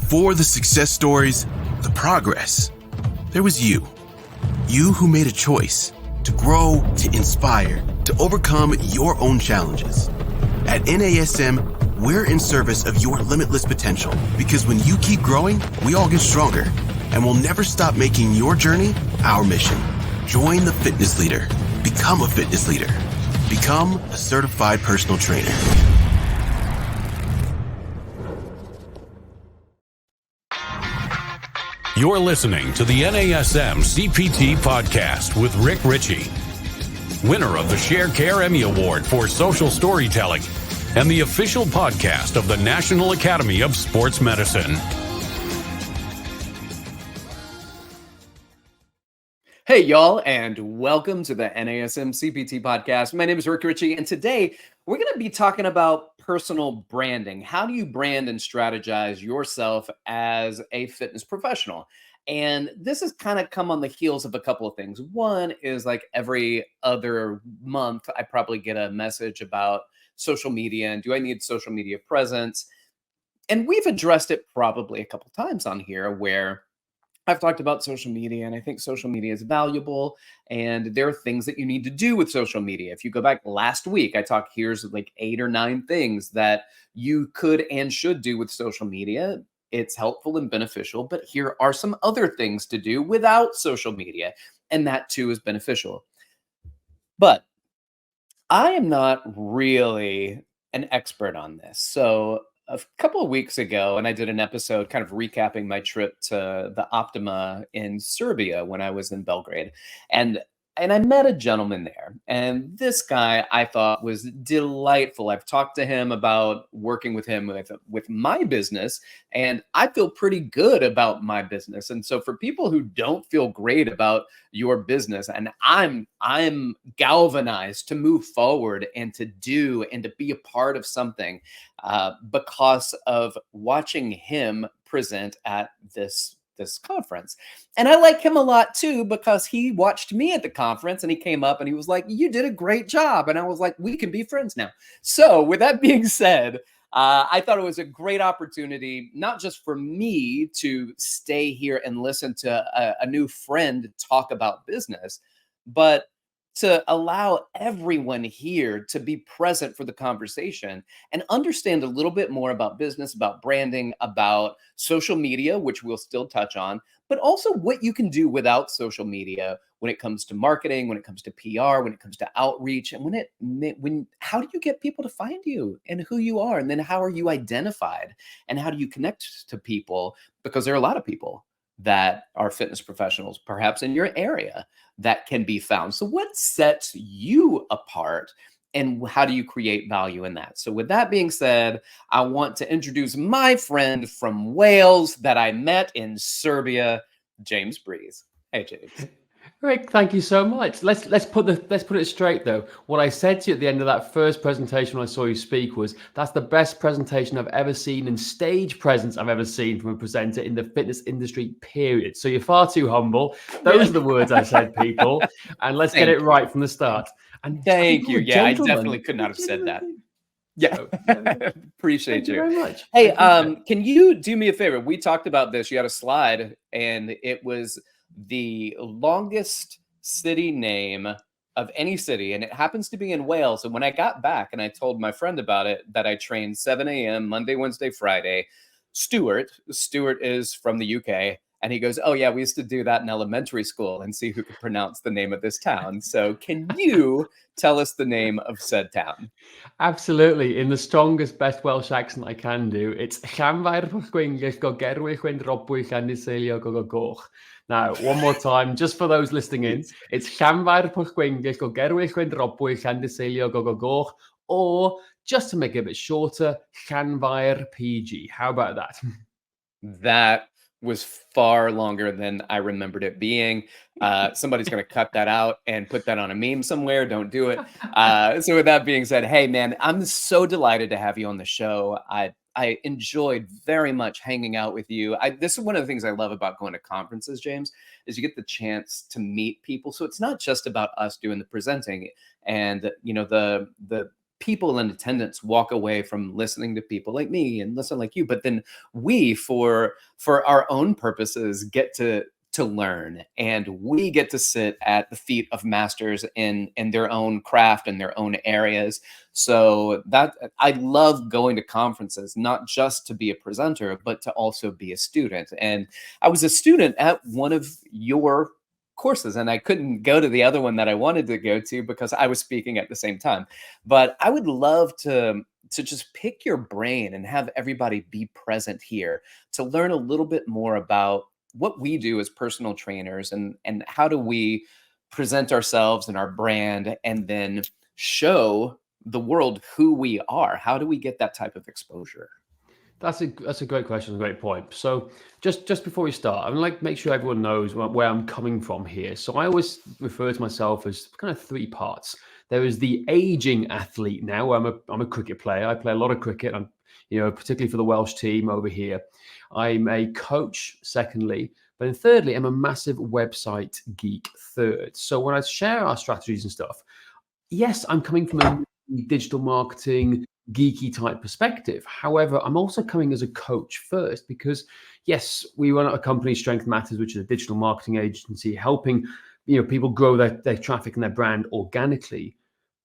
Before the success stories, the progress, there was you. You who made a choice to grow, to inspire, to overcome your own challenges. At NASM, we're in service of your limitless potential, because when you keep growing, we all get stronger, and we'll never stop making your journey our mission. Join the fitness leader. Become a fitness leader. Become a certified personal trainer. You're listening to the NASM-CPT Podcast with Rick Richey, winner of the Share Care Emmy Award for Social Storytelling and the official podcast of the National Academy of Sports Medicine. Hey, y'all, and welcome to the NASM-CPT Podcast. My name is Rick Richey, and today we're going to be talking about personal branding. How do you brand and strategize yourself as a fitness professional? And this has kind of come on the heels of a couple of things. One is like every other month, I probably get a message about social media and do I need social media presence? And we've addressed it probably a couple times on here where I've talked about social media, and I think social media is valuable, and there are things that you need to do with social media. If you go back last week, I talked, here's like 8 or 9 things that you could and should do with social media. It's helpful and beneficial, but here are some other things to do without social media, and that too is beneficial. But I am not really an expert on this. So a couple of weeks ago, and I did an episode kind of recapping my trip to the Optima in Serbia when I was in Belgrade. And I met a gentleman there. And this guy I thought was delightful. I've talked to him about working with him with my business, and I feel pretty good about my business. And so for people who don't feel great about your business, and I'm galvanized to move forward and to do and to be a part of something because of watching him present at this conference. And I like him a lot too, because he watched me at the conference and he came up and he was like, you did a great job. And I was like, we can be friends now. So with that being said, I thought it was a great opportunity, not just for me to stay here and listen to a new friend talk about business, but to allow everyone here to be present for the conversation and understand a little bit more about business, about branding, about social media, which we'll still touch on, but also what you can do without social media when it comes to marketing, when it comes to PR, when it comes to outreach, and how do you get people to find you and who you are? And then how are you identified and how do you connect to people? Because there are a lot of people that are fitness professionals, perhaps in your area, that can be found. So what sets you apart and how do you create value in that? So with that being said, I want to introduce my friend from Wales that I met in Serbia, James Breese. Hey, James. Rick, thank you so much. Let's put it straight though. What I said to you at the end of that first presentation when I saw you speak was, that's the best presentation I've ever seen and stage presence I've ever seen from a presenter in the fitness industry, period. So you're far too humble. Those are the words I said, people. And let's get it right from the start. And thank you. Yeah, I definitely could not have said that. Yeah. So, appreciate you. Thank you very much. Hey, can you do me a favor? We talked about this. You had a slide and it was the longest city name of any city, and it happens to be in Wales. And when I got back and I told my friend about it, that I trained 7 a.m. Monday, Wednesday, Friday, Stuart is from the UK, and he goes, oh yeah, we used to do that in elementary school and see who could pronounce the name of this town. So can you tell us the name of said town? Absolutely. In the strongest, best Welsh accent I can do, it's Now, one more time, just for those listening in, it's or just to make it a bit shorter, Llanfair PG. How about that? That was far longer than I remembered it being. Somebody's going to cut that out and put that on a meme somewhere. Don't do it. So with that being said, hey, man, I'm so delighted to have you on the show. I enjoyed very much hanging out with you. This is one of the things I love about going to conferences, James, is you get the chance to meet people. So it's not just about us doing the presenting and, you know, the people in attendance walk away from listening to people like me and listen like you, but then we, for our own purposes, get to learn, and we get to sit at the feet of masters in their own craft and their own areas. So that I love going to conferences, not just to be a presenter, but to also be a student. And I was a student at one of your courses, and I couldn't go to the other one that I wanted to go to because I was speaking at the same time. But I would love to just pick your brain and have everybody be present here to learn a little bit more about what we do as personal trainers, and how do we present ourselves and our brand and then show the world who we are. How do we get that type of exposure? That's a great question, a great point. So just before we start, I'd like to make sure everyone knows where I'm coming from here. So I always refer to myself as kind of three parts. There is the aging athlete now. I'm a cricket player. I play a lot of cricket. I'm, particularly for the Welsh team over here. I'm a coach, secondly. But then thirdly, I'm a massive website geek, third. So when I share our strategies and stuff, yes, I'm coming from a digital marketing, geeky type perspective. However, I'm also coming as a coach first because, yes, we run a company, Strength Matters, which is a digital marketing agency, helping people grow their traffic and their brand organically.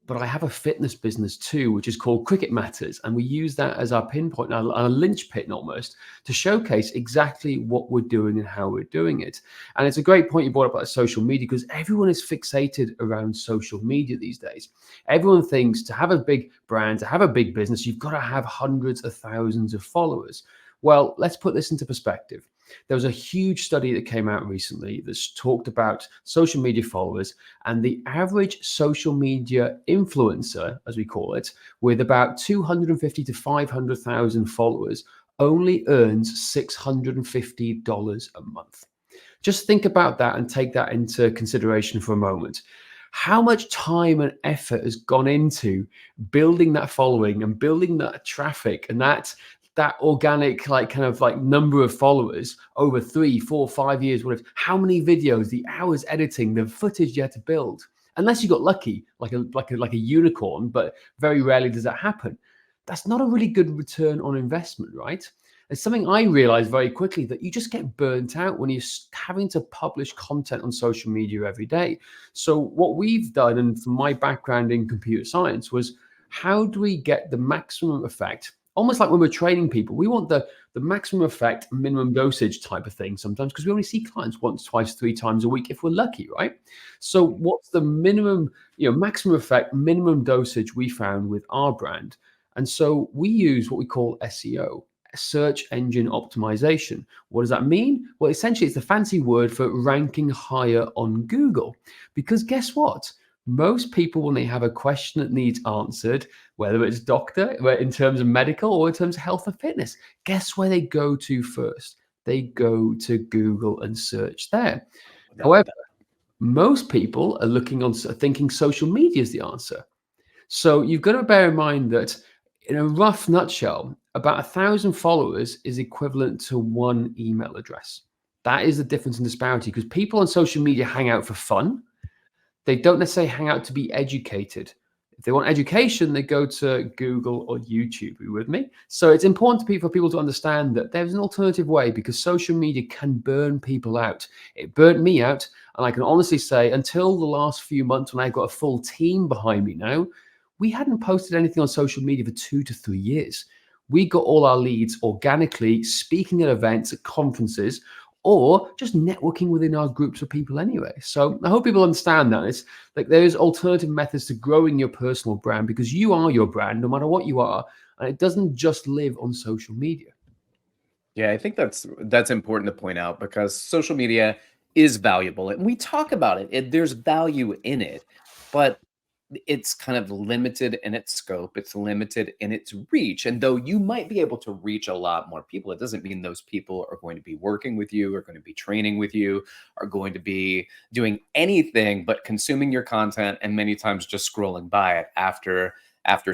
But I have a fitness business too, which is called Cricket Matters. And we use that as our pinpoint, our linchpin almost, to showcase exactly what we're doing and how we're doing it. And it's a great point you brought up about social media, because everyone is fixated around social media these days. Everyone thinks to have a big brand, to have a big business, you've got to have hundreds of thousands of followers. Well, let's put this into perspective. There was a huge study that came out recently that's talked about social media followers, and the average social media influencer, as we call it, with about 250 to 500,000 followers, only earns $650 a month. Just think about that and take that into consideration for a moment. How much time and effort has gone into building that following and building that traffic and that organic number of followers over 3, 4, 5 years, whatever. How many videos, the hours editing, the footage you had to build, unless you got lucky, like a unicorn, but very rarely does that happen. That's not a really good return on investment, right? It's something I realized very quickly, that you just get burnt out when you're having to publish content on social media every day. So what we've done, and from my background in computer science, was how do we get the maximum effect? Almost like when we're training people, we want the maximum effect, minimum dosage type of thing sometimes, because we only see clients once, twice, 3 times a week if we're lucky, right? So what's the minimum, maximum effect, minimum dosage we found with our brand? And so we use what we call SEO, search engine optimization. What does that mean? Well, essentially, it's the fancy word for ranking higher on Google. Because guess what? Most people, when they have a question that needs answered, whether it's doctor, in terms of medical, or in terms of health and fitness, guess where they go to first? They go to Google and search there. However, most people are thinking social media is the answer. So you've got to bear in mind that, in a rough nutshell, about 1,000 followers is equivalent to 1 email address. That is the difference in disparity, because people on social media hang out for fun. They don't necessarily hang out to be educated. If they want education, they go to Google or YouTube. Are you with me? So it's important for people to understand that there's an alternative way, because social media can burn people out. It burnt me out. And I can honestly say, until the last few months, when I've got a full team behind me now, we hadn't posted anything on social media for 2 to 3 years. We got all our leads organically, speaking at events, at conferences, or just networking within our groups of people anyway. So I hope people understand that. It's like there's alternative methods to growing your personal brand, because you are your brand no matter what you are. And it doesn't just live on social media. Yeah, I think that's important to point out, because social media is valuable. And we talk about it. There's value in it, but it's kind of limited in its scope. It's limited in its reach. And though you might be able to reach a lot more people, it doesn't mean those people are going to be working with you, are going to be training with you, are going to be doing anything but consuming your content, and many times just scrolling by it after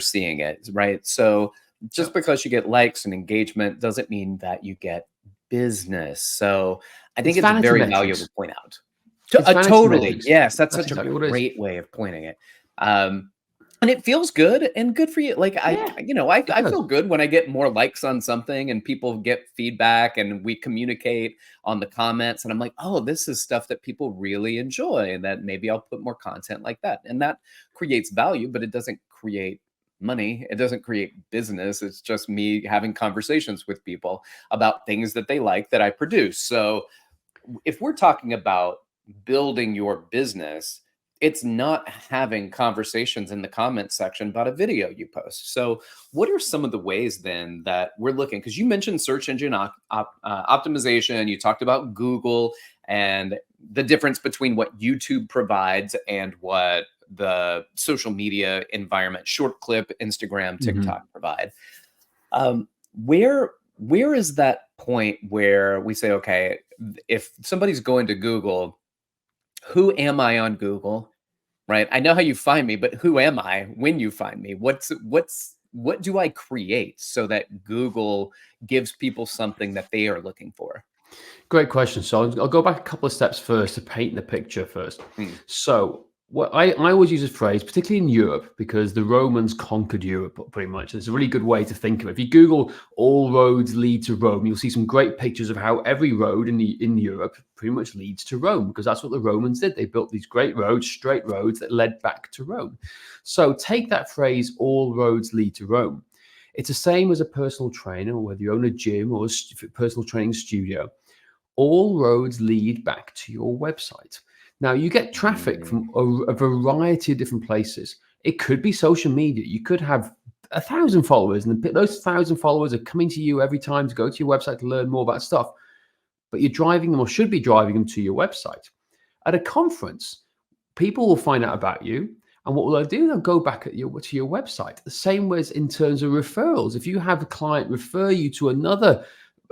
seeing it, right? So just because you get likes and engagement doesn't mean that you get business. So I think it's very valuable to point out. Totally. Yes, that's such a great way of pointing it. And it feels good and good for you. Like Yeah, it I does. feel good when I get more likes on something and people get feedback and we communicate on the comments. And I'm like, oh, this is stuff that people really enjoy. And that maybe I'll put more content like that. And that creates value, but it doesn't create money. It doesn't create business. It's just me having conversations with people about things that they like that I produce. So if we're talking about building your business, it's not having conversations in the comment section about a video you post. So, what are some of the ways then that we're looking? Because you mentioned search engine optimization, you talked about Google and the difference between what YouTube provides and what the social media environment, short clip, Instagram, Mhm. TikTok provide. Where is that point where we say, okay, if somebody's going to Google, who am I on Google? Right? I know how you find me, but who am I when you find me? What do I create so that Google gives people something that they are looking for? Great question. So I'll go back a couple of steps first to paint the picture first. Hmm. So what I always use a phrase, particularly in Europe, because the Romans conquered Europe pretty much. It's a really good way to think of it. If you Google all roads lead to Rome, you'll see some great pictures of how every road in Europe pretty much leads to Rome, because that's what the Romans did. They built these great roads, straight roads that led back to Rome. So take that phrase, all roads lead to Rome. It's the same as a personal trainer, or whether you own a gym or a personal training studio. All roads lead back to your website. Now, you get traffic from a variety of different places. It could be social media. You could have 1,000 followers, and those 1,000 followers are coming to you every time to go to your website to learn more about stuff. But you're driving them, or should be driving them, to your website. At a conference, people will find out about you. And what will they do? They'll go back to your website. The same as in terms of referrals. If you have a client refer you to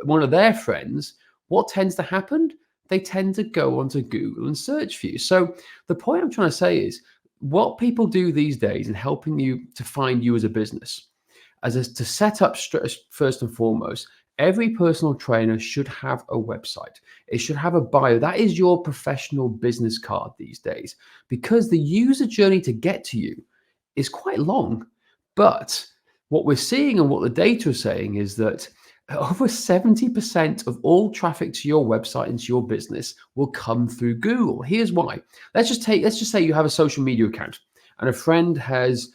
one of their friends, what tends to happen? They tend to go onto Google and search for you. So the point I'm trying to say is what people do these days in helping you to find you as a business, to set up first and foremost, every personal trainer should have a website. It should have a bio. That is your professional business card these days, because the user journey to get to you is quite long. But what we're seeing and what the data is saying is that over 70% of all traffic to your website and to your business will come through Google. Here's why. Let's just say you have a social media account and a friend has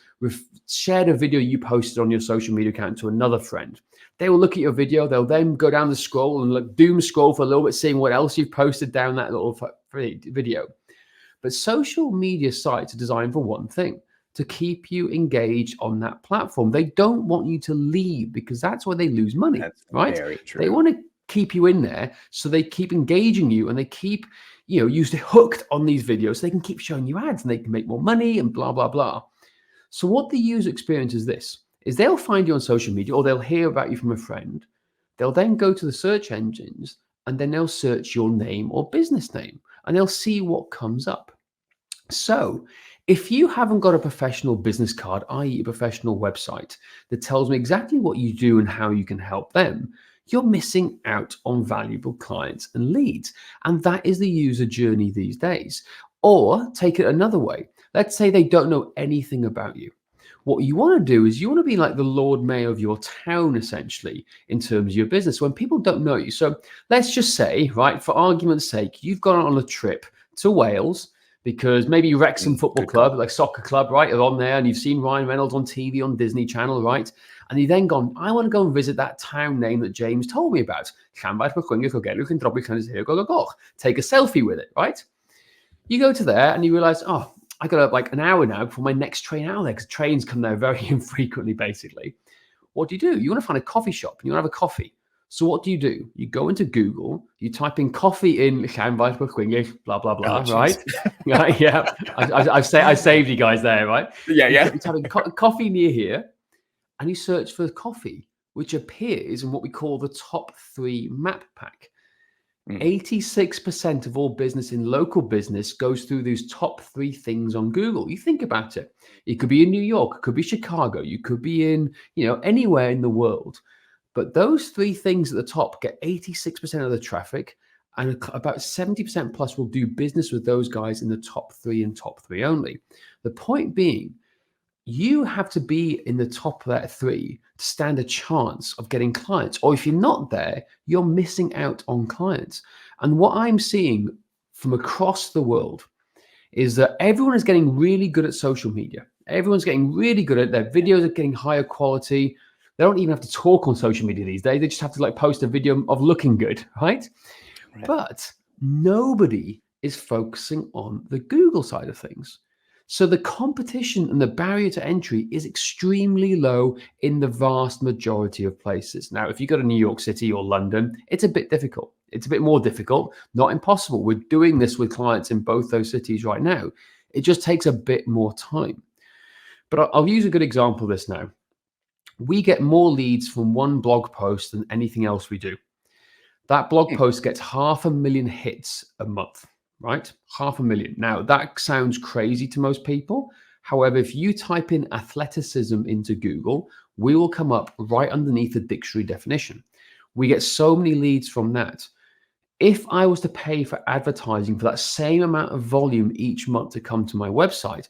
shared a video you posted on your social media account to another friend. They will look at your video. They'll then go down the scroll and doom scroll for a little bit, seeing what else you've posted down that little video. But social media sites are designed for one thing: to keep you engaged on that platform. They don't want you to leave, because that's where they lose money, That's right? very true. They want to keep you in there, so they keep engaging you and they keep you hooked on these videos, so they can keep showing you ads and they can make more money and blah, blah, blah. So what the user experience is this, is they'll find you on social media or they'll hear about you from a friend. They'll then go to the search engines and then they'll search your name or business name and they'll see what comes up. So if you haven't got a professional business card, i.e. a professional website that tells me exactly what you do and how you can help them, you're missing out on valuable clients and leads. And that is the user journey these days. Or take it another way. Let's say they don't know anything about you. What you want to do is you want to be like the Lord Mayor of your town, essentially, in terms of your business, when people don't know you. So let's just say, right, for argument's sake, you've gone on a trip to Wales because maybe Wrexham Football Club, like soccer club, right, are on there, and you've seen Ryan Reynolds on TV on Disney Channel, right? And you've then gone, I want to go and visit that town name that James told me about. Take a selfie with it, right? You go to there and you realize, oh, I got like an hour now before my next train out there, because trains come there very infrequently, basically. What do? You want to find a coffee shop and you want to have a coffee. So what do? You go into Google, you type in coffee in blah, blah, blah, Oh, right? Yeah, I saved you guys there, right? Yeah. You type in coffee near here and you search for coffee, which appears in what we call the top 3 map pack. 86% of all business in local business goes through those top 3 things on Google. You think about it. It could be in New York, it could be Chicago, you could be in, anywhere in the world. But those 3 things at the top get 86% of the traffic, and about 70% plus will do business with those guys in the top 3 and top 3 only. The point being, you have to be in the top of that 3 to stand a chance of getting clients. Or if you're not there, you're missing out on clients. And what I'm seeing from across the world is that everyone is getting really good at social media. Everyone's getting really good at their videos are getting higher quality. They don't even have to talk on social media these days. They just have to like post a video of looking good, right? But nobody is focusing on the Google side of things. So the competition and the barrier to entry is extremely low in the vast majority of places. Now, if you go to New York City or London, it's a bit difficult. It's a bit more difficult, not impossible. We're doing this with clients in both those cities right now. It just takes a bit more time. But I'll use a good example of this now. We get more leads from one blog post than anything else we do. That blog post gets 500,000 hits a month, right? 500,000. Now, that sounds crazy to most people. However, if you type in athleticism into Google, we will come up right underneath the dictionary definition. We get so many leads from that. If I was to pay for advertising for that same amount of volume each month to come to my website,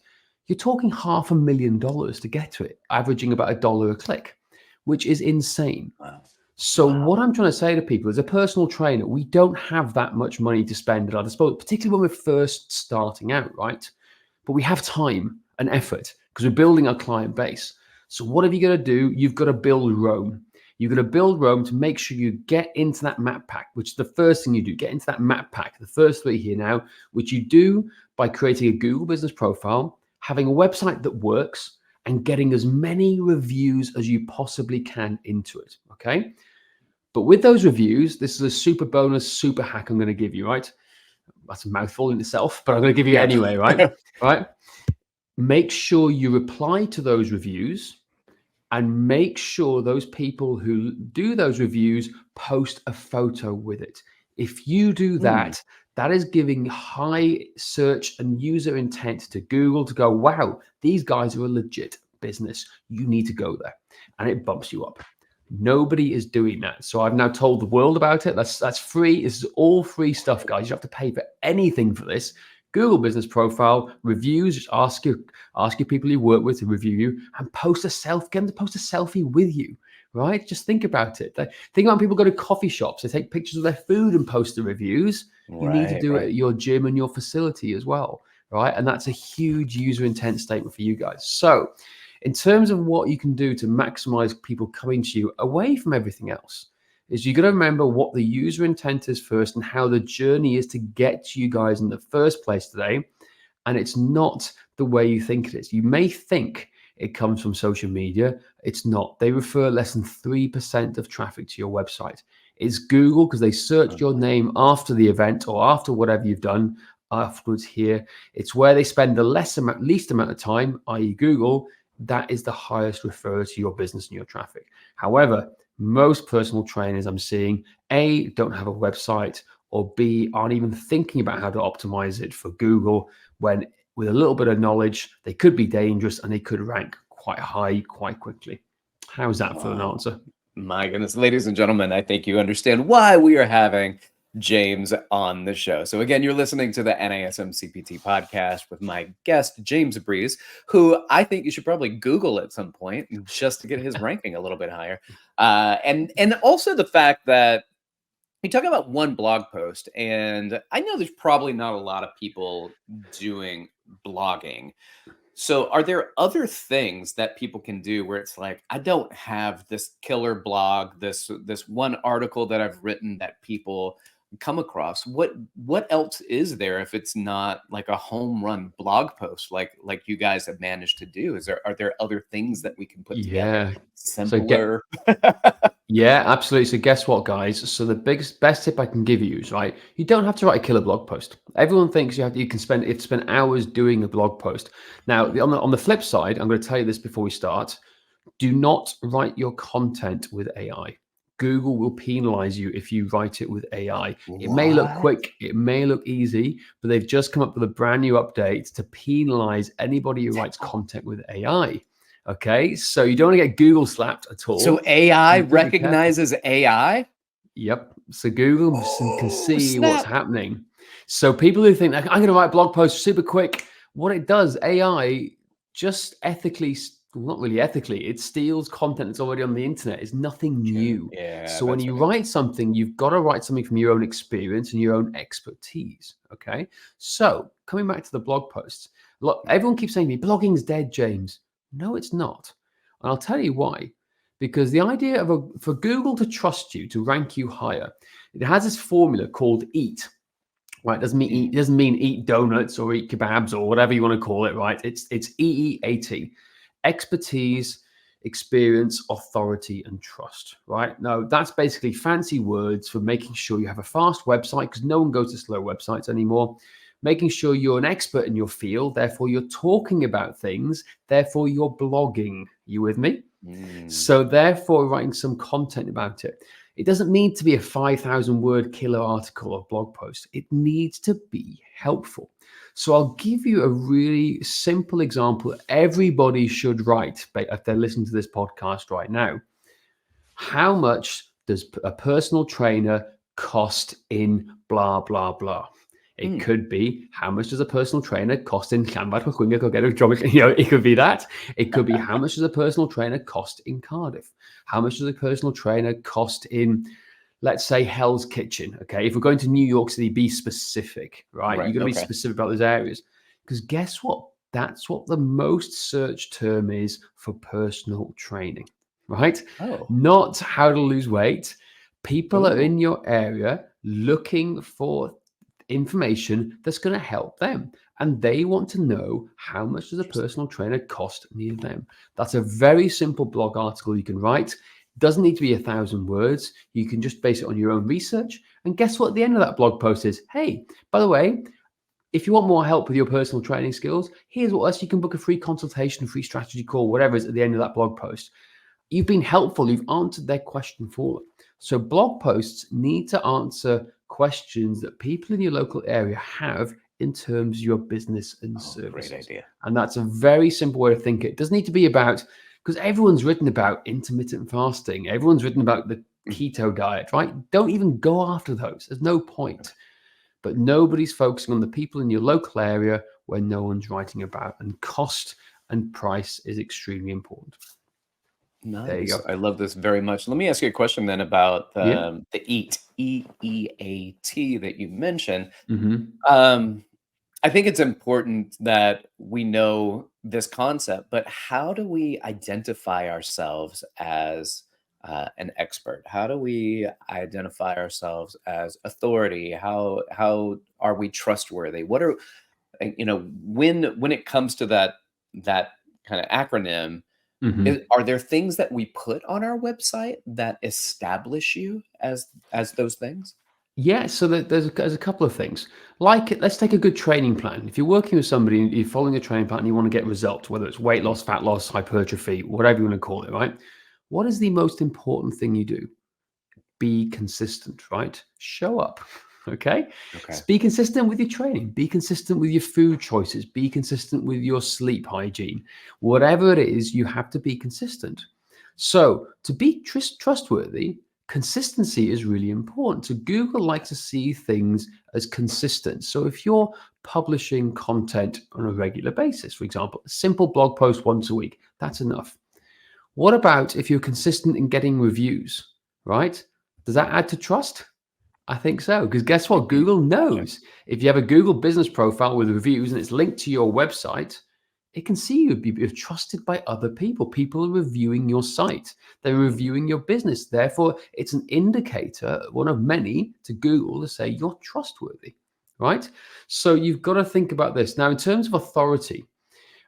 you're talking $500,000 to get to it, averaging about $1 a click, which is insane. Wow. So what I'm trying to say to people, as a personal trainer, we don't have that much money to spend at our disposal, particularly when we're first starting out, right? But we have time and effort because we're building our client base. So what have you got to do? You've got to build Rome. You've got to build Rome to make sure you get into that map pack, which is the first thing you do. Get into that map pack, the first 3 here now, which you do by creating a Google business profile, having a website that works, and getting as many reviews as you possibly can into it, okay? But with those reviews, this is a super bonus, super hack I'm going to give you, right? That's a mouthful in itself, but I'm going to give you it anyway, right? Right? Make sure you reply to those reviews and make sure those people who do those reviews post a photo with it. If you do that, that is giving high search and user intent to Google to go, wow, these guys are a legit business. You need to go there. And it bumps you up. Nobody is doing that. So I've now told the world about it. That's free. This is all free stuff, guys. You don't have to pay for anything for this. Google business profile, reviews, just ask your people you work with to review you, and get them to post a selfie with you, right? Just think about it. Think about people go to coffee shops, they take pictures of their food and post the reviews. You need to do it at your gym and your facility as well, right? And that's a huge user intent statement for you guys. So in terms of what you can do to maximize people coming to you away from everything else, is you got to remember what the user intent is first and how the journey is to get to you guys in the first place today. And it's not the way you think it is. You may think it comes from social media. It's not. They refer less than 3% of traffic to your website. It's Google because they search your name after the event or after whatever you've done afterwards here. It's where they spend the least amount of time, i.e. Google. That is the highest referrer to your business and your traffic. However, most personal trainers I'm seeing, A, don't have a website, or B, aren't even thinking about how to optimize it for Google, when with a little bit of knowledge, they could be dangerous and they could rank quite high quite quickly. How's that for an answer? My goodness, ladies and gentlemen, I think you understand why we are having James on the show. So again, you're listening to the NASM-CPT podcast with my guest, James Breese, who I think you should probably Google at some point just to get his ranking a little bit higher. And also the fact that we talk about one blog post, and I know there's probably not a lot of people doing blogging. So are there other things that people can do where it's like, I don't have this killer blog, this one article that I've written that people come across? What else is there if it's not like a home run blog post like you guys have managed to do? Are there other things that we can put together? Simpler. Yeah, absolutely. So guess what, guys? So the best tip I can give you is, right, you don't have to write a killer blog post. Everyone thinks you have to spend hours doing a blog post. Now, on the flip side, I'm going to tell you this before we start. Do not write your content with AI. Google will penalize you if you write it with AI. It may look quick, it may look easy, but they've just come up with a brand new update to penalize anybody who writes content with AI. Okay, so you don't want to get Google slapped at all. So AI recognizes AI? Yep. So Google can see what's happening. So people who think, I'm going to write a blog post super quick, what it does, AI just ethically Well, not really ethically. It steals content that's already on the internet. It's nothing new. Yeah, So when that's you right. write something, you've got to write something from your own experience and your own expertise. Okay. So coming back to the blog posts, look, everyone keeps saying to me, blogging's dead, James. No, it's not. And I'll tell you why. Because the idea of for Google to trust you, to rank you higher, it has this formula called EAT. Right, it doesn't mean eat donuts or eat kebabs or whatever you want to call it. Right, it's EEAT: expertise, experience, authority, and trust. Right, now that's basically fancy words for making sure you have a fast website, because no one goes to slow websites anymore. Making sure you're an expert in your field, therefore you're talking about things, therefore you're blogging. You with me? So therefore writing some content about it. It doesn't need to be a 5,000 word killer article or blog post. It needs to be helpful. So I'll give you a really simple example that everybody should write if they're listening to this podcast right now. How much does a personal trainer cost in blah, blah, blah? It could be, how much does a personal trainer cost in Llanfair Macwingig? You know, it could be that. It could be, how much does a personal trainer cost in Cardiff? How much does a personal trainer cost in, let's say, Hell's Kitchen? Okay, if we're going to New York City, be specific, right? You're going to be specific about those areas. Because guess what? That's what the most searched term is for personal training, right? Not how to lose weight. People are in your area looking for information that's going to help them, and they want to know, how much does a personal trainer cost near them? That's a very simple blog article you can write. It doesn't need to be 1,000 words. You can just base it on your own research, and guess what, at the end of that blog post is, hey, by the way, if you want more help with your personal training skills, here's what else. You can book a free consultation, free strategy call, whatever is at the end of that blog post. You've been helpful. You've answered their question for them. So blog posts need to answer questions that people in your local area have in terms of your business and services. Great idea. And that's a very simple way to think it. It doesn't need to be about, because everyone's written about intermittent fasting. Everyone's written about the keto diet, right? Don't even go after those. There's no point. But nobody's focusing on the people in your local area where no one's writing about. And cost and price is extremely important. Nice. There you go. I love this very much. Let me ask you a question then about the EAT, E-E-A-T that you mentioned. I think it's important that we know this concept, but how do we identify ourselves as an expert? How do we identify ourselves as authority? How are we trustworthy? What are, when it comes to that kind of acronym, are there things that we put on our website that establish you as those things? Yeah, so there's a couple of things. Like, let's take a good training plan. If you're working with somebody and you're following a training plan and you want to get results, whether it's weight loss, fat loss, hypertrophy, whatever you want to call it, right? What is the most important thing you do? Be consistent, right? Show up. Okay. So be consistent with your training. Be consistent with your food choices. Be consistent with your sleep hygiene. Whatever it is, you have to be consistent. So to be trustworthy, consistency is really important. So Google likes to see things as consistent. So if you're publishing content on a regular basis, for example, a simple blog post once a week, that's enough. What about if you're consistent in getting reviews, right? Does that add to trust? I think so, because guess what? Google knows. If you have a Google business profile with reviews and it's linked to your website, it can see you're trusted by other people. People are reviewing your site. They're reviewing your business. Therefore, it's an indicator, one of many, to Google to say you're trustworthy, right? So you've got to think about this. Now, in terms of authority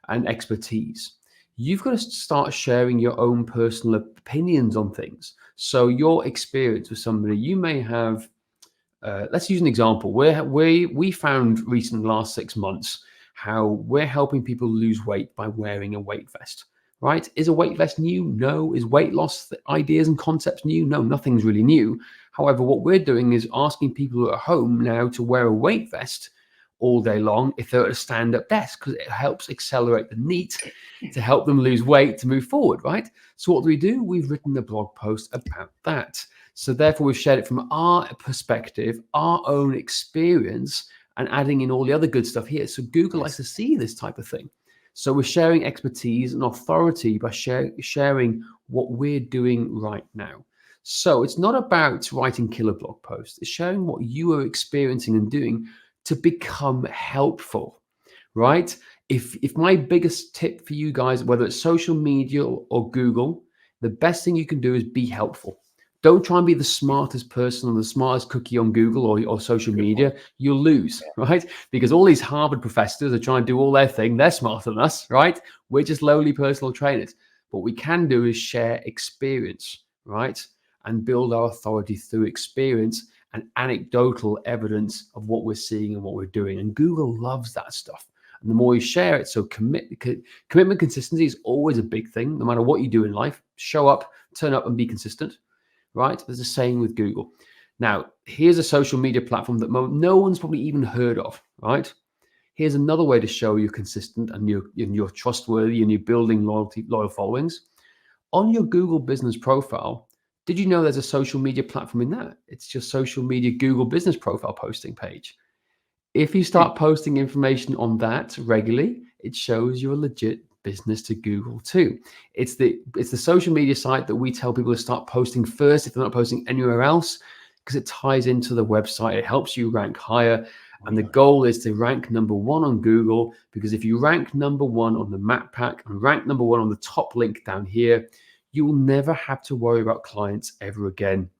and expertise, you've got to start sharing your own personal opinions on things. So your experience with somebody, you may have, let's use an example where we found recently, last 6 months, how we're helping people lose weight by wearing a weight vest, right? Is a weight vest new? No. Is weight loss ideas and concepts new? No, nothing's really new. However, what we're doing is asking people who are at home now to wear a weight vest all day long if they're at a stand-up desk, because it helps accelerate the NEAT to help them lose weight to move forward, right? So what do? We've written a blog post about that. So therefore, we've shared it from our perspective, our own experience, and adding in all the other good stuff here. So Google likes to see this type of thing. So we're sharing expertise and authority by sharing what we're doing right now. So it's not about writing killer blog posts. It's sharing what you are experiencing and doing to become helpful, right? If my biggest tip for you guys, whether it's social media or Google, the best thing you can do is be helpful. Don't try and be the smartest person or the smartest cookie on Google or social media. You'll lose, right? Because all these Harvard professors are trying to do all their thing. They're smarter than us, right? We're just lowly personal trainers. What we can do is share experience, right? And build our authority through experience and anecdotal evidence of what we're seeing and what we're doing. And Google loves that stuff. And the more you share it, so commitment consistency is always a big thing, no matter what you do in life. Show up, turn up, and be consistent, right? There's a saying with Google. Now, here's a social media platform that no one's probably even heard of, right? Here's another way to show you're consistent and you're trustworthy and you're building loyal followings. On your Google business profile, did you know there's a social media platform in that? It's your social media Google business profile posting page. If you start posting information on that regularly, it shows you're a legit business to Google too. It's the social media site that we tell people to start posting first if they're not posting anywhere else, because it ties into the website. It helps you rank higher. And the goal is to rank number 1 on Google, because if you rank number 1 on the map pack and rank number 1 on the top link down here, you will never have to worry about clients ever again,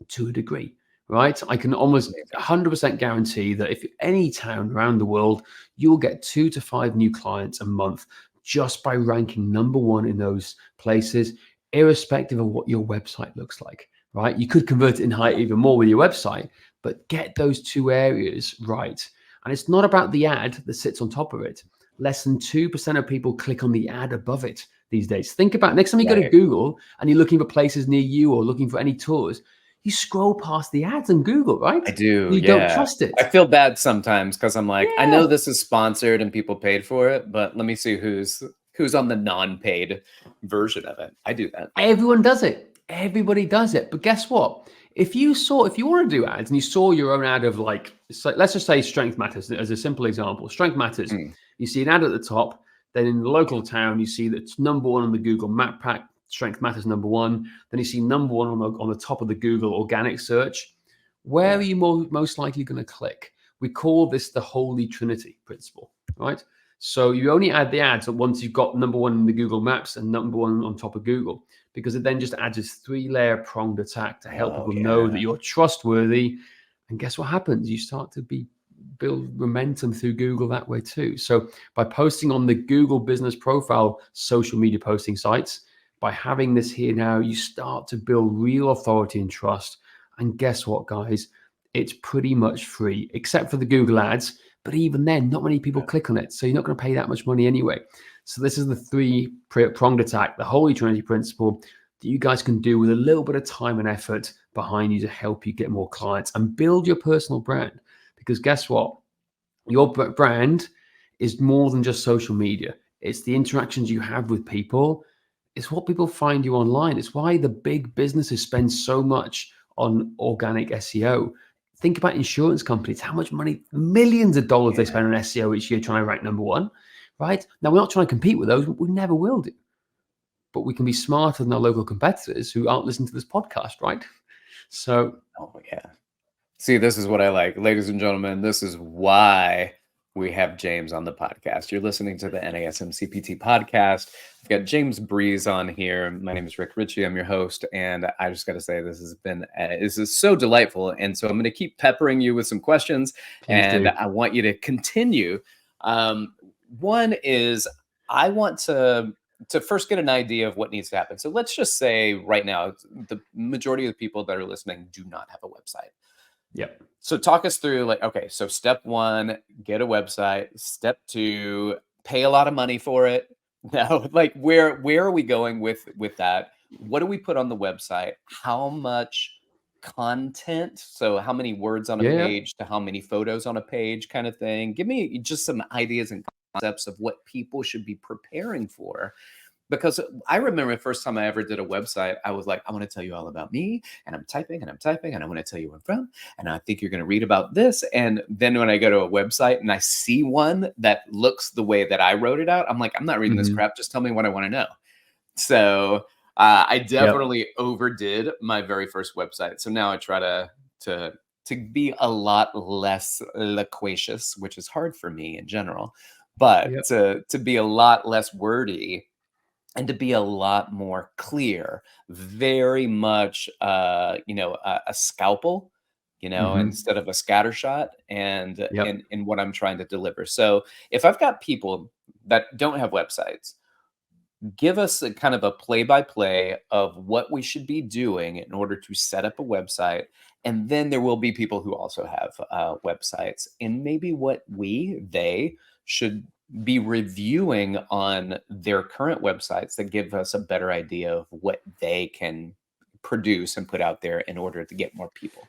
to a degree, right? I can almost 100% guarantee that if any town around the world, you'll get 2 to 5 new clients a month just by ranking number 1 in those places, irrespective of what your website looks like, right? You could convert it in height even more with your website, but get those 2 areas right. And it's not about the ad that sits on top of it. Less than 2% of people click on the ad above it these days. Think about next time you go to Google and you're looking for places near you or looking for any tours, you scroll past the ads on Google, right? I do. You don't trust it. I feel bad sometimes because I'm like, I know this is sponsored and people paid for it, but let me see who's on the non-paid version of it. I do that. Everyone does it. Everybody does it. But guess what? If you want to do ads and you saw your own ad of let's just say Strength Matters as a simple example. Strength Matters. You see an ad at the top. Then in the local town, you see that's number 1 on the Google Map Pack. Strength Matters number 1. Then you see number 1 on the top of the Google organic search. Where are you most likely going to click? We call this the Holy Trinity principle, right? So you only add the ads once you've got number 1 in the Google Maps and number 1 on top of Google, because it then just adds this 3-layer pronged attack to help people know that you're trustworthy. And guess what happens? You start to build momentum through Google that way too. So by posting on the Google business profile social media posting sites, by having this here now, you start to build real authority and trust. And guess what, guys? It's pretty much free, except for the Google ads. But even then, not many people click on it. So you're not going to pay that much money anyway. So this is the 3-pronged attack, the Holy Trinity principle that you guys can do with a little bit of time and effort behind you to help you get more clients and build your personal brand. Because guess what? Your brand is more than just social media. It's the interactions you have with people. It's what people find you online. It's why the big businesses spend so much on organic SEO. Think about insurance companies, how much money, millions of dollars they spend on SEO each year trying to rank number 1, right? Now, we're not trying to compete with those. We never will do. But we can be smarter than our local competitors who aren't listening to this podcast, right? So. Oh, yeah. See, this is what I like. Ladies and gentlemen, this is why we have James on the podcast. You're listening to the NASM-CPT Podcast. I've got James Breese on here. My name is Rick Richey. I'm your host. And I just got to say, this is so delightful. And so I'm going to keep peppering you with some questions. I want you to continue. One is, I want to first get an idea of what needs to happen. So let's just say right now, the majority of the people that are listening do not have a website. Yep. So talk us through so step 1, get a website. Step 2, pay a lot of money for it. Now, where are we going with that? What do we put on the website? How much content? So how many words on a page to how many photos on a page kind of thing? Give me just some ideas and concepts of what people should be preparing for because I remember the first time I ever did a website, I was like, I want to tell you all about me, and I'm typing and I'm typing, and I want to tell you where I'm from, and I think you're going to read about this. And then when I go to a website and I see one that looks the way that I wrote it out, I'm like, I'm not reading this crap. Just tell me what I want to know. So I definitely overdid my very first website. So now I try to be a lot less loquacious, which is hard for me in general, but to be a lot less wordy and to be a lot more clear, very much, a scalpel, instead of a scatter shot, and in what I'm trying to deliver. So if I've got people that don't have websites, give us a kind of a play-by-play of what we should be doing in order to set up a website. And then there will be people who also have websites, and maybe what they should be reviewing on their current websites that give us a better idea of what they can produce and put out there in order to get more people.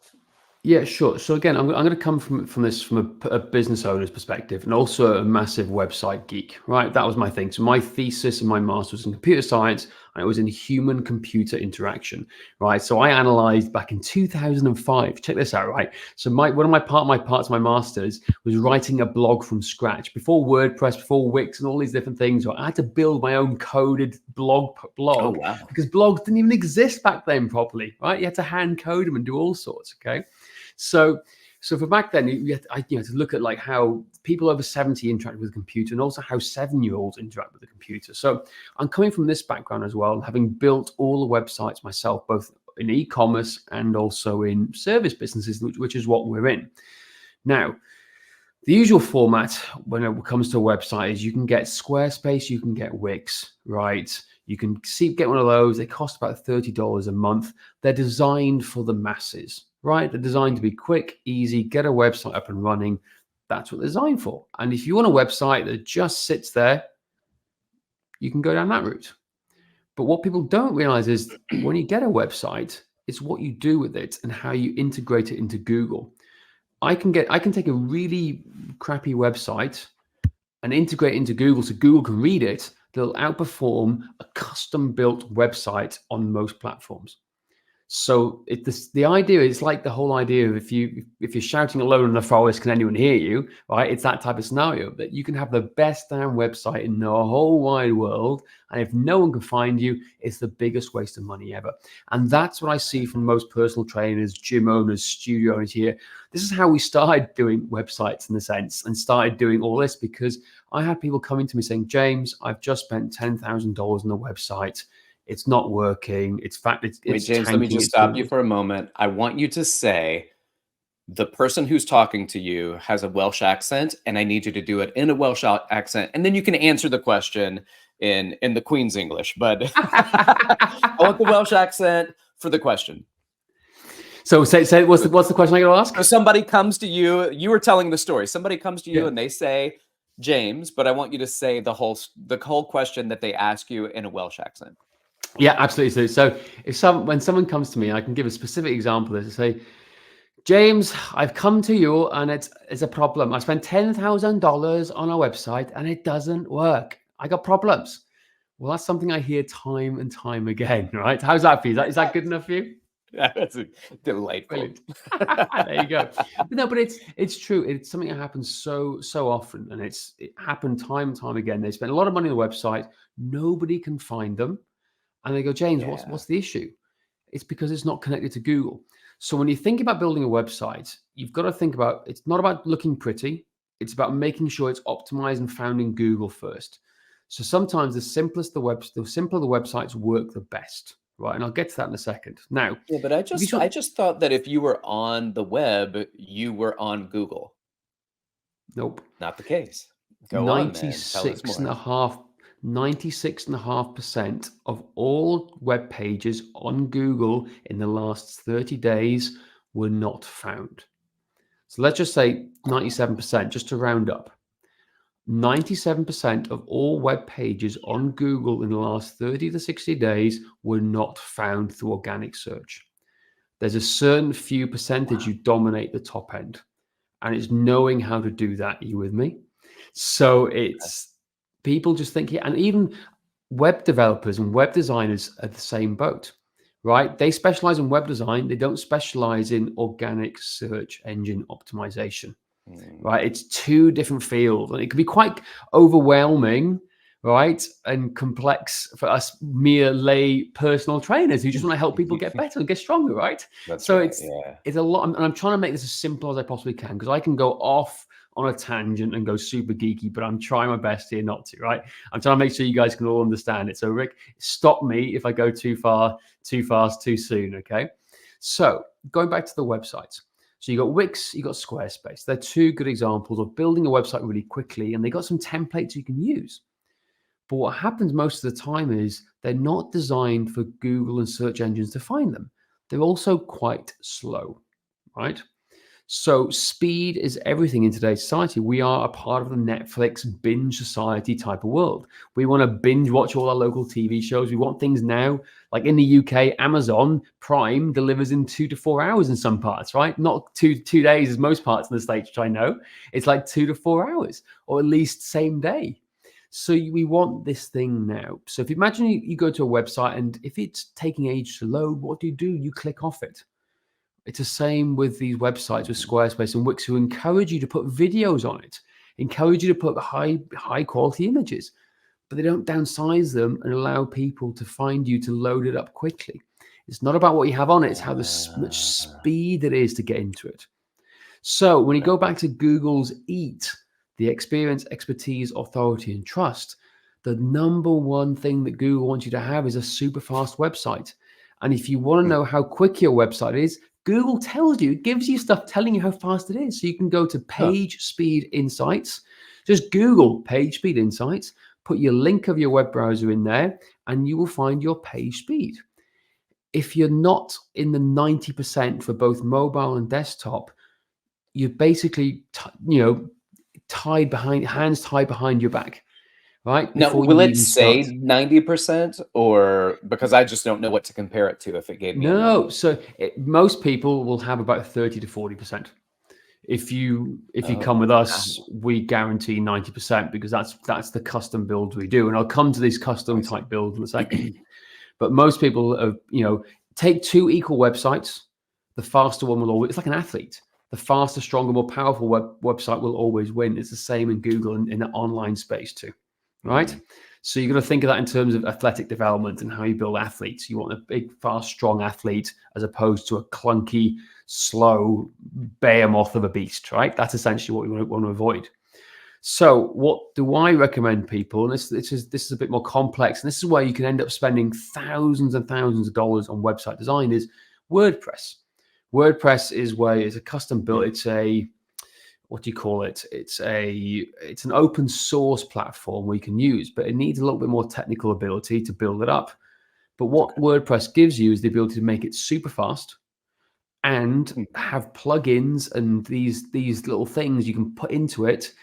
Yeah, sure. So again, I'm going to come from this from a business owner's perspective, and also a massive website geek, right? That was my thing. So my thesis and my master's was in computer science, and it was in human-computer interaction, right? So I analyzed back in 2005. Check this out, right? So one of my parts of my master's was writing a blog from scratch before WordPress, before Wix, and all these different things. I had to build my own coded blog because blogs didn't even exist back then properly, right? You had to hand code them and do all sorts. Okay. So for back then, you had to look at like how people over 70 interact with the computer, and also how 7-year-olds interact with the computer. So I'm coming from this background as well, having built all the websites myself, both in e-commerce and also in service businesses, which is what we're in. Now, the usual format when it comes to a website is you can get Squarespace, you can get Wix, right? You can get one of those. They cost about $30 a month. They're designed for the masses, right? They're designed to be quick, easy, get a website up and running. That's what they're designed for. And if you want a website that just sits there, you can go down that route. But what people don't realize is when you get a website, it's what you do with it and how you integrate it into Google. I can take a really crappy website and integrate it into Google so Google can read it. They'll outperform a custom-built website on most platforms. So the idea is like the whole idea of if you're shouting alone in the forest, can anyone hear you? Right? It's that type of scenario that you can have the best damn website in the whole wide world, and if no one can find you, it's the biggest waste of money ever. And that's what I see from most personal trainers, gym owners, studio owners here. This is how we started doing websites in a sense, and started doing all this because I had people coming to me saying, James, I've just spent $10,000 on the website. It's not working. Wait, James, let me just stop you for a moment. I want you to say the person who's talking to you has a Welsh accent, and I need you to do it in a Welsh accent. And then you can answer the question in the Queen's English. But I want the Welsh accent for the question. So say what's the question I got to ask? So somebody comes to you. You were telling the story. Somebody comes to you and they say, James, but I want you to say the whole question that they ask you in a Welsh accent. Yeah, absolutely. So when someone comes to me, I can give a specific example. They say, James, I've come to you and it's a problem. I spent $10,000 on a website and it doesn't work. I got problems. Well, that's something I hear time and time again, right? How's that for you? Is that good enough for you? Yeah, that's delightful. There you go. But it's true. It's something that happens so often, and it happened time and time again. They spend a lot of money on the website. Nobody can find them. And they go, James, what's the issue? It's because it's not connected to Google. So when you think about building a website, you've got to think about, it's not about looking pretty. It's about making sure it's optimized and found in Google first. So sometimes the simpler the websites work the best, right? And I'll get to that in a second. Now, but I just thought that if you were on the web, you were on Google. Nope. Not the case. Go 96.5% of all web pages on Google in the last 30 days were not found. So let's just say 97%, just to round up. 97% of all web pages on Google in the last 30 to 60 days were not found through organic search. There's a certain few percentage you dominate the top end, and it's knowing how to do that. Are you with me? So it's people just think, and even web developers and web designers are the same boat, right? They specialize in web design. They don't specialize in organic search engine optimization, right? It's two different fields, and it can be quite overwhelming, right? And complex for us mere lay personal trainers who just want to help people get better and get stronger, right? That's So right, it's a lot, and I'm trying to make this as simple as I possibly can, because I can go off on a tangent and go super geeky, but I'm trying my best here not to, right? I'm trying to make sure you guys can all understand it. So Rick, stop me if I go too far, too fast, too soon, okay? So going back to the websites. So you got Wix, you got Squarespace. They're two good examples of building a website really quickly, and they got some templates you can use. But what happens most of the time is they're not designed for Google and search engines to find them. They're also quite slow, right? So speed is everything in today's society. We are a part of the Netflix binge society type of world. We want to binge watch all our local TV shows. We want things now, like in the UK, Amazon Prime delivers in 2 to 4 hours in some parts, right? Not two days as most parts in the States, which I know. It's like 2 to 4 hours, or at least same day. So we want this thing now. So if you imagine you go to a website, and if it's taking age to load, what do? You click off it. It's the same with these websites with Squarespace and Wix, who encourage you to put videos on it, encourage you to put high quality images, but they don't downsize them and allow people to find you to load it up quickly. It's not about what you have on it, it's how much speed it is to get into it. So when you go back to Google's EAT, the experience, expertise, authority, and trust, the number one thing that Google wants you to have is a super fast website. And if you want to know how quick your website is, Google tells you, it gives you stuff telling you how fast it is. So you can go to Page Speed Insights, just Google Page Speed Insights, put your link of your web browser in there, and you will find your page speed. If you're not in the 90% for both mobile and desktop, you're basically, hands tied behind your back. Right? Now, will it say 90%, or because I just don't know what to compare it to if it gave me no? So most people will have about 30 to 40%. If you come with us, we guarantee 90%, because that's the custom builds we do. And I'll come to these custom type builds in a second. But most people have, take two equal websites. The faster one will always, it's like an athlete. The faster, stronger, more powerful website will always win. It's the same in Google and in the online space too. Right? So you're going to think of that in terms of athletic development and how you build athletes. You want a big, fast, strong athlete as opposed to a clunky, slow behemoth of a beast, right? That's essentially what we want to avoid. So what do I recommend people? And this is a bit more complex, and this is where you can end up spending thousands and thousands of dollars on website design, is WordPress. WordPress is where it's a custom built. It's a what do you call it? It's an open source platform we can use, but it needs a little bit more technical ability to build it up. But what WordPress gives you is the ability to make it super fast and have plugins and these little things you can put into it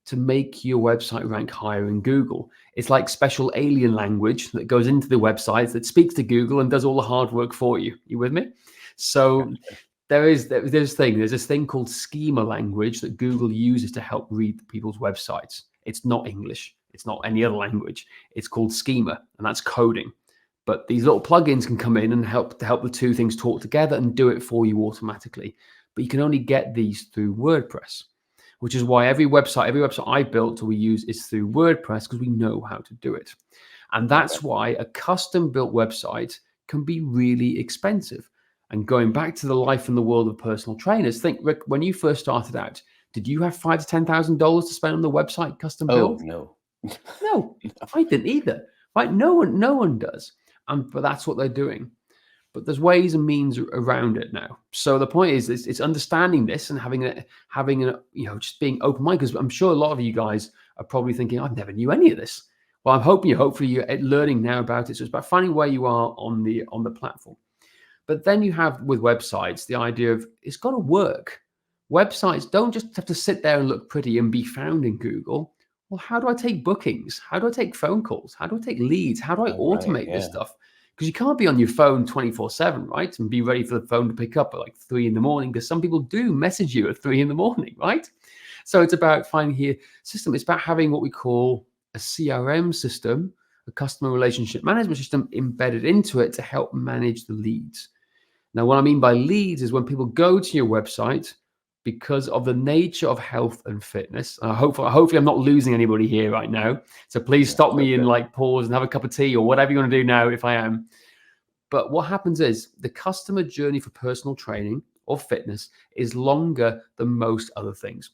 to make your website rank higher in Google. It's like special alien language that goes into the website that speaks to Google and does all the hard work for you. You with me? So there's this thing called schema language that Google uses to help read people's websites. It's not English. It's not any other language. It's called schema, and that's coding. But these little plugins can come in and help the two things talk together and do it for you automatically. But you can only get these through WordPress, which is why every website I built or we use is through WordPress, because we know how to do it. And that's why a custom built website can be really expensive. And going back to the life and the world of personal trainers, think, Rick, when you first started out, did you have $5,000 to $10,000 to spend on the website custom build? No. No, I didn't either. Right? No one does. But that's what they're doing. But there's ways and means around it now. So the point is, it's understanding this and having just being open-minded. Because I'm sure a lot of you guys are probably thinking, I never knew any of this. Well, I'm hopefully you're learning now about it. So it's about finding where you are on the platform. But then you have with websites the idea of it's got to work. Websites don't just have to sit there and look pretty and be found in Google. Well, how do I take bookings? How do I take phone calls? How do I take leads? How do I automate this stuff? Because you can't be on your phone 24/7, right? And be ready for the phone to pick up at like 3 a.m, because some people do message you at 3 a.m, right? So it's about finding here system. It's about having what we call a CRM system, a customer relationship management system embedded into it to help manage the leads. Now, what I mean by leads is when people go to your website, because of the nature of health and fitness. Hopefully I'm not losing anybody here right now. So please stop me and like pause and have a cup of tea or whatever you want to do now if I am. But what happens is the customer journey for personal training or fitness is longer than most other things.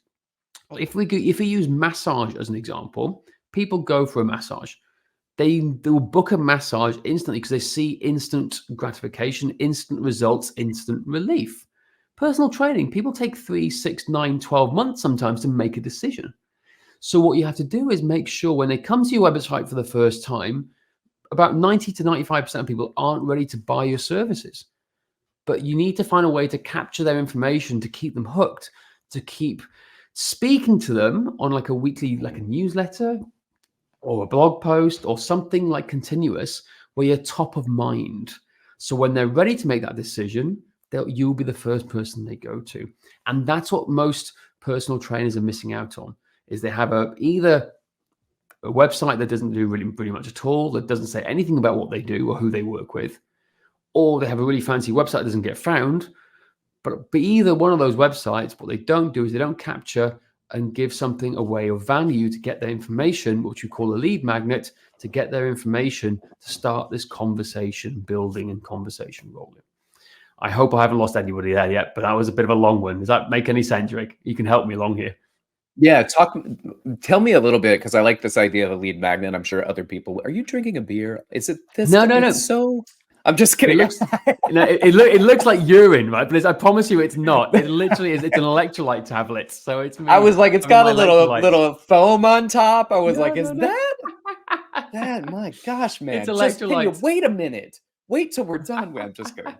If we use massage as an example, people go for a massage. They will book a massage instantly because they see instant gratification, instant results, instant relief. Personal training, people take 3, 6, 9, 12 months sometimes to make a decision. So what you have to do is make sure when they come to your website for the first time, about 90 to 95% of people aren't ready to buy your services. But you need to find a way to capture their information, to keep them hooked, to keep speaking to them on like a weekly, like a newsletter or a blog post or something like continuous where you're top of mind. So when they're ready to make that decision, you'll be the first person they go to. And that's what most personal trainers are missing out on, is they have either a website that doesn't do really pretty much at all, that doesn't say anything about what they do or who they work with, or they have a really fancy website that doesn't get found. But either one of those websites, what they don't do is they don't capture and give something away of value to get their information, which we call a lead magnet, to get their information to start this conversation building and conversation rolling. I hope I haven't lost anybody there yet, but that was a bit of a long one. Does that make any sense, Rick? You can help me along here. Yeah, tell me a little bit, because I like this idea of a lead magnet. I'm sure other people. Are you drinking a beer? Is it this? No. So I'm just kidding. It looks like urine, right? But I promise you, it's not. It literally is. It's an electrolyte tablet. So it's. I was like, it's got a little foam on top. I was like, is that? My gosh, man! It's electrolytes. Wait a minute. Wait till we're done. I'm just kidding.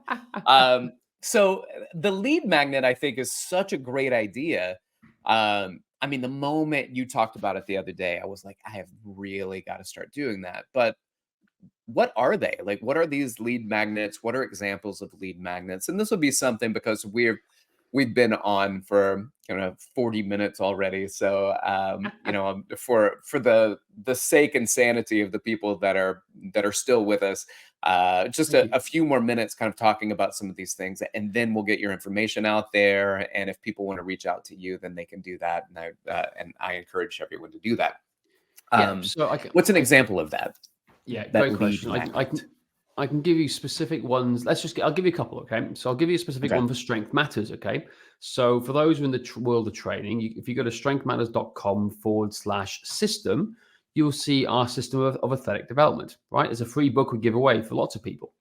So the lead magnet, I think, is such a great idea. I mean, the moment you talked about it the other day, I was like, I have really got to start doing that. But what are they? Like, what are these lead magnets? What are examples of lead magnets? And this will be something, because we've been on for 40 minutes already. So for the sake and sanity of the people that are still with us, just a few more minutes kind of talking about some of these things, and then we'll get your information out there. And if people want to reach out to you, then they can do that. And I encourage everyone to do that. What's an example of that? Yeah, great question. I can give you specific ones. I'll give you a couple, okay? So I'll give you a specific one for Strength Matters, okay? So for those who are in the world of training, if you go to strengthmatters.com/system, you'll see our system of athletic development, right? It's a free book we give away for lots of people.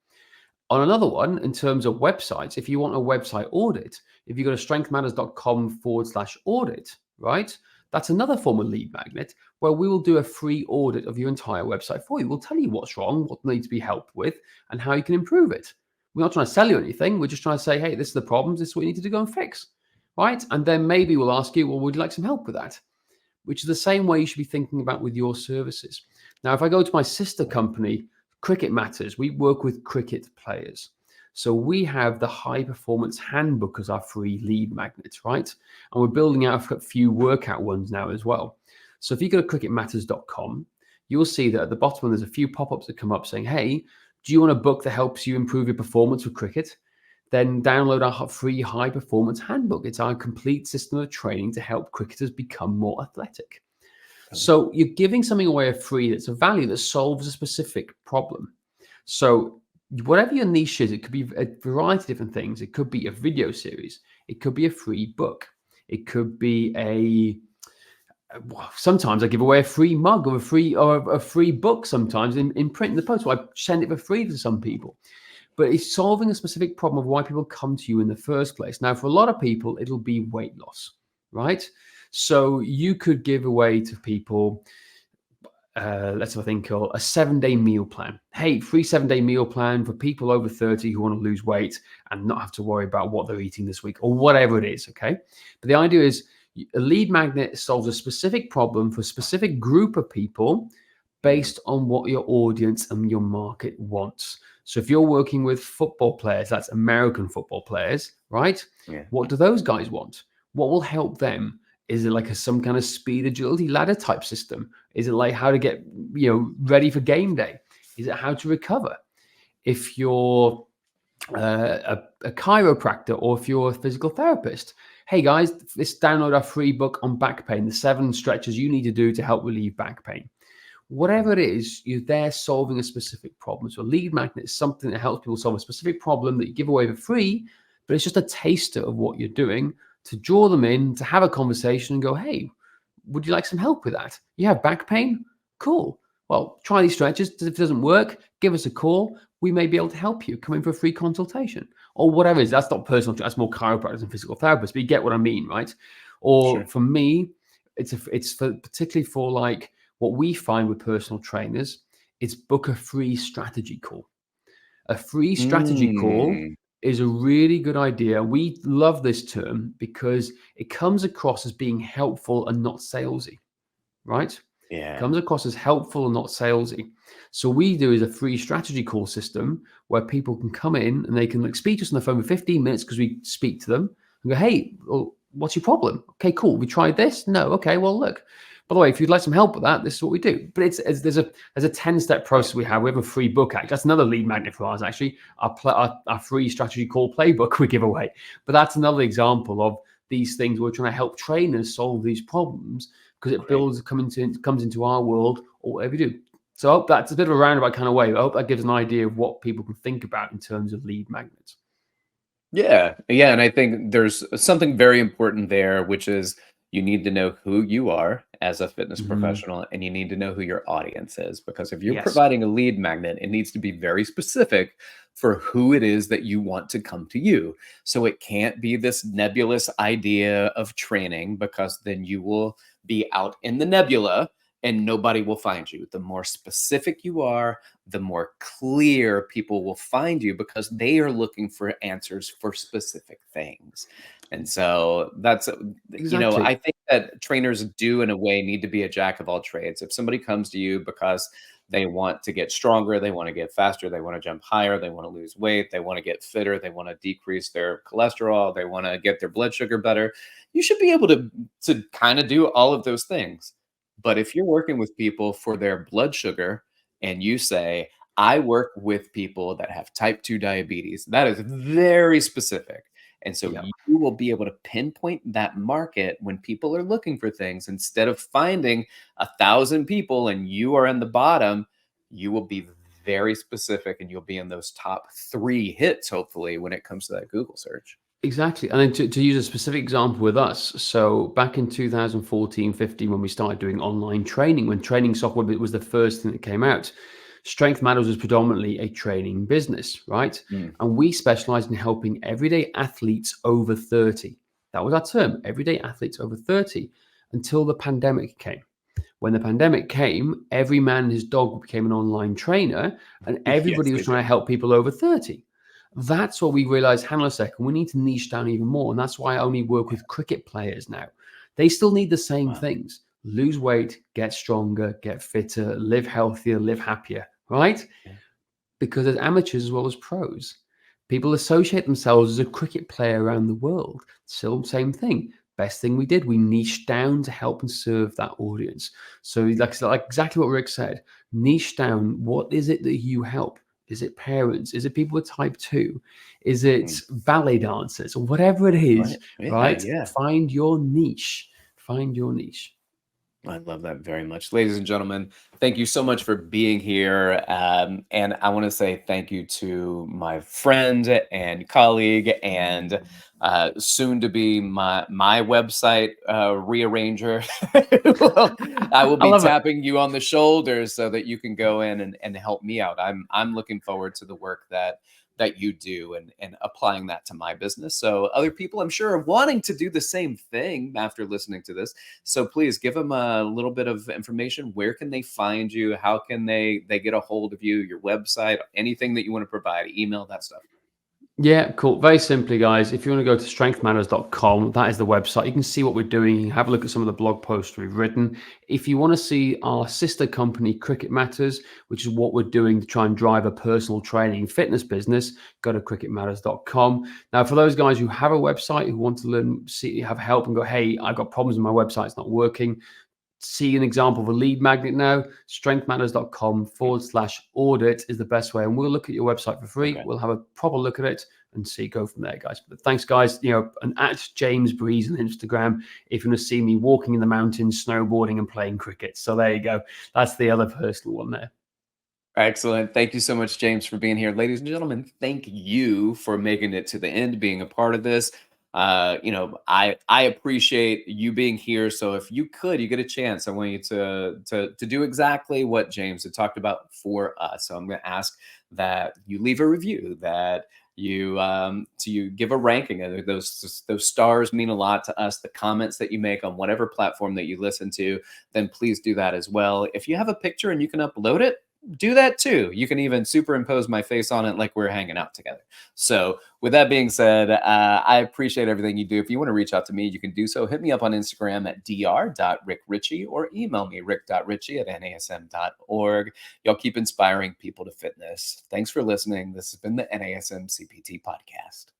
On another one, in terms of websites, if you want a website audit, if you go to strengthmatters.com/audit, right? That's another form of lead magnet where we will do a free audit of your entire website for you. We'll tell you what's wrong, what needs to be helped with, and how you can improve it. We're not trying to sell you anything. We're just trying to say, hey, this is the problems. This is what you need to go and fix, right? And then maybe we'll ask you, well, would you like some help with that? Which is the same way you should be thinking about with your services. Now, if I go to my sister company, Cricket Matters, we work with cricket players. So we have the High Performance Handbook as our free lead magnet, right? And we're building out a few workout ones now as well. So if you go to cricketmatters.com, you'll see that at the bottom there's a few pop-ups that come up saying, hey, do you want a book that helps you improve your performance with cricket? Then download our free High Performance Handbook. It's our complete system of training to help cricketers become more athletic. So you're giving something away for free that's a value that solves a specific problem. So whatever your niche is, it could be a variety of different things. It could be a video series. It could be a free book. It could be sometimes I give away a free mug or a free book sometimes in print in the post. So I send it for free to some people. But it's solving a specific problem of why people come to you in the first place. Now, for a lot of people, it'll be weight loss, right? So you could give away to people, let's have a think, a 7-day meal plan. Hey, free 7-day meal plan for people over 30 who want to lose weight and not have to worry about what they're eating this week or whatever it is, okay? But the idea is a lead magnet solves a specific problem for a specific group of people based on what your audience and your market wants. So if you're working with football players, that's American football players, right? Yeah. What do those guys want? What will help them? Is it like some kind of speed agility ladder type system? Is it like how to get ready for game day? Is it how to recover? If you're a chiropractor or if you're a physical therapist, hey guys, let's download our free book on back pain, the 7 stretches you need to do to help relieve back pain. Whatever it is, you're there solving a specific problem. So a lead magnet is something that helps people solve a specific problem that you give away for free, but it's just a taster of what you're doing to draw them in, to have a conversation and go, hey, would you like some help with that? You have back pain? Cool. Well, try these stretches. If it doesn't work, give us a call. We may be able to help you. Come in for a free consultation or whatever it is. That's not personal. That's more chiropractors and physical therapists, but you get what I mean, right? Or for me, it's for particularly for like what we find with personal trainers, it's book a free strategy call. A free strategy call is a really good idea. We love this term because it comes across as being helpful and not salesy, right? Yeah. Comes across as helpful and not salesy. So we do is a free strategy call system where people can come in and they can like speak to us on the phone for 15 minutes because we speak to them and go, hey, well, what's your problem? Okay, cool. We tried this? No. Okay, well, look. By the way, if you'd like some help with that, this is what we do. But there's a 10-step process we have. We have a free book. Actually, that's another lead magnet for us. Actually, our free strategy call playbook we give away. But that's another example of these things. We're trying to help trainers solve these problems because it comes into our world or whatever we do. So I hope that's a bit of a roundabout kind of way. I hope that gives an idea of what people can think about in terms of lead magnets. Yeah. And I think there's something very important there, which is you need to know who you are as a fitness professional, and you need to know who your audience is. Because if you're providing a lead magnet, it needs to be very specific for who it is that you want to come to you. So it can't be this nebulous idea of training, because then you will be out in the nebula and nobody will find you. The more specific you are, the more clear people will find you, because they are looking for answers for specific things. And so that's, I think that trainers do in a way need to be a jack of all trades. If somebody comes to you because they want to get stronger, they want to get faster, they want to jump higher, they want to lose weight, they want to get fitter, they want to decrease their cholesterol, they want to get their blood sugar better, you should be able to kind of do all of those things. But if you're working with people for their blood sugar and you say, I work with people that have type 2 diabetes, that is very specific. And so you will be able to pinpoint that market when people are looking for things. Instead of finding 1,000 people and you are in the bottom, you will be very specific and you'll be in those top 3 hits, hopefully, when it comes to that Google search. Exactly. And then to use a specific example with us, so back in 2014, 15, when we started doing online training, when training software was the first thing that came out, Strength Matters was predominantly a training business, right? And we specialized in helping everyday athletes over 30. That was our term, everyday athletes over 30, until the pandemic came. When the pandemic came, every man and his dog became an online trainer, and everybody was trying to help people over 30. That's what we realized, hang on a second, we need to niche down even more. And that's why I only work with cricket players now. They still need the same things. Lose weight, get stronger, get fitter, live healthier, live happier, right? Because as amateurs as well as pros, people associate themselves as a cricket player around the world. Still same thing. Best thing we did, we niched down to help and serve that audience. So like exactly what Rick said, niche down. What is it that you help? Is it parents? Is it people with type 2? Is it ballet dancers or whatever it is, right? Find your niche. Find your niche. I love that very much. Ladies and gentlemen, thank you so much for being here. And I want to say thank you to my friend and colleague and soon to be my website rearranger. I will be tapping you on the shoulder so that you can go in and help me out. I'm looking forward to the work that you do and applying that to my business. So other people, I'm sure, are wanting to do the same thing after listening to this. So please give them a little bit of information. Where can they find you? How can they get a hold of you, your website, anything that you want to provide, email, that stuff? Yeah, cool. Very simply, guys, if you want to go to strengthmatters.com, that is the website. You can see what we're doing. You can have a look at some of the blog posts we've written. If you want to see our sister company, Cricket Matters, which is what we're doing to try and drive a personal training fitness business, go to cricketmatters.com. Now, for those guys who have a website, who want to learn, have help and go, hey, I've got problems with my website, it's not working. See an example of a lead magnet now. Strengthmatters.com/audit is the best way. And we'll look at your website for free. Okay. We'll have a proper look at it and go from there, guys. But thanks, guys. And at James Breese on Instagram if you want to see me walking in the mountains, snowboarding, and playing cricket. So there you go. That's the other personal one there. Excellent. Thank you so much, James, for being here. Ladies and gentlemen, thank you for making it to the end, being a part of this. I appreciate you being here. So if you get a chance, I want you to do exactly what James had talked about for us. So I'm going to ask that you leave a review, that you give a ranking. And those stars mean a lot to us. The comments that you make on whatever platform that you listen to, then please do that as well. If you have a picture and you can upload it, do that too. You can even superimpose my face on it like we're hanging out together. So with that being said, I appreciate everything you do. If you want to reach out to me, you can do so. Hit me up on Instagram at dr.rickrichey or email me rick.richey@nasm.org. Y'all keep inspiring people to fitness. Thanks for listening. This has been the NASM-CPT Podcast.